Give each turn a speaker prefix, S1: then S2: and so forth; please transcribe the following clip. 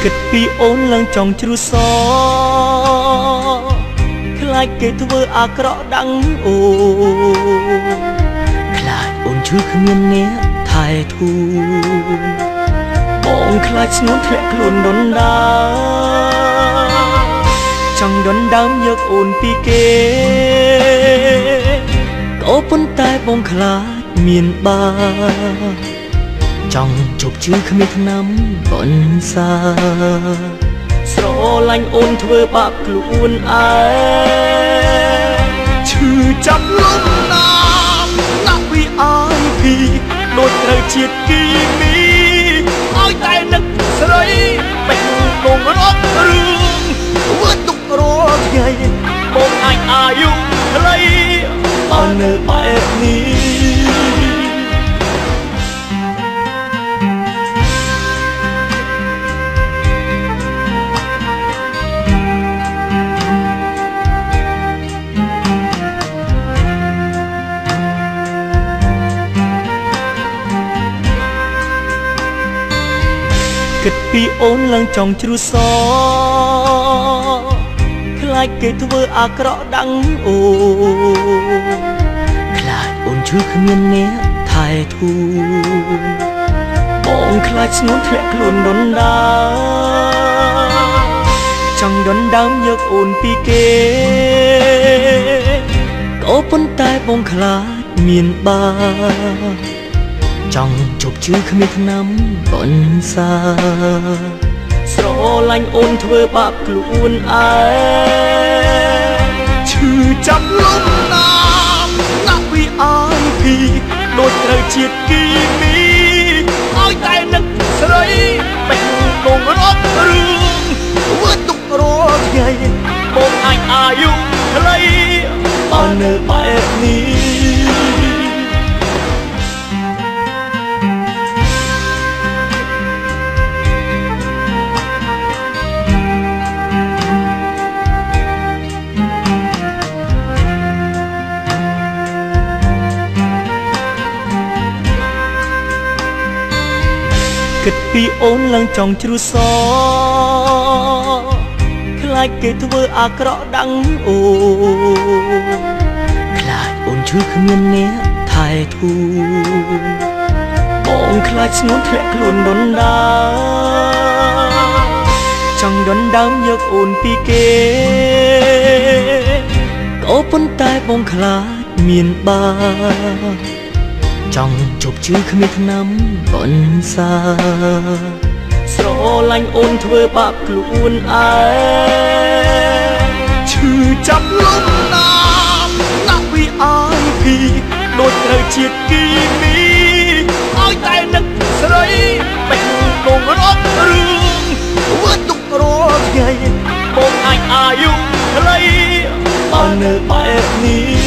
S1: គិតពីអូនឡើងចង់ជ្រុះសខ្លាចគេធ្វើអាក្រក់ដឹងអូខ្លាចអូនឈឺគ្មានអ្នកថែធូនបងខ្លាចស្ងួនធ្លាក់ខ្លួនដុនដាចង់ដុនដើមយកអូនពីគេក៏ប៉ុន្តែបងខ្លាចមានបាចង់ជប់ជឿគ្មានថ្នាំបន្សាស្រឡាញ់អូនធ្វើបាបខ្លួនឯងឈឺចាប់លំណាប់ណាក់វីអាយពីដូចត្រូវជាតិគីមីឲ្យតែនឹកស្រីបេះដូងរត់រឿងធ្វើទុករកថ្ងៃបងអាចអាយុខ្លីអស់នៅបែបនេះគិតពីអូនឡើងចង់ជ្រុះសខ្លាចគេធ្វើអាក្រក់ដឹងអូខ្លាចអូនឈឺគ្មានអ្នកថែធូនបងខ្លាចស្ងួនធ្លាក់ខ្លួនដុនដាចង់ដុនដើមយកអូនពីគេក៏ប៉ុន្តែបងខ្លាចមានបាចង់ជប់ជឿគ្មានថ្នាំបន្សាស្រឡាញ់អូនធ្វើបាបខ្លួនឯងឈឺចាប់លំណាប់ណាក់វីអាយពីដូចត្រូវជាតិគីមីឲ្យតែនឹកស្រីបេះដូងរត់រឿងធ្វើទុករកថ្ងៃបងអាចអាយុខ្លីអស់នៅបែបនេះគិតពីអូនឡើងចង់ជ្រុះសខ្លាចគេធ្វើអាក្រក់ដឹងអូខ្លាចអូនឈឺគ្មានអ្នកថែធូនបងខ្លាចស្ងួនធ្លាក់ខ្លួនដុនដាចង់ដុនដើមយកអូនពីគេក៏ប៉ុន្តែបងខ្លាចមានបាចង់ជប់ជឿគ្មានថ្នាំបន្សាស្រឡាញ់អូនធ្វើបាបខ្លួនឯងឈឺចាប់លំណាប់ណាក់វីអាយពីដូចត្រូវជាតិគីមីឲ្យតែនឹកស្រីបេះដូងរត់រឿងធ្វើទុករកថ្ងៃបងអាចអាយុខ្លីអស់នៅបែបនេះ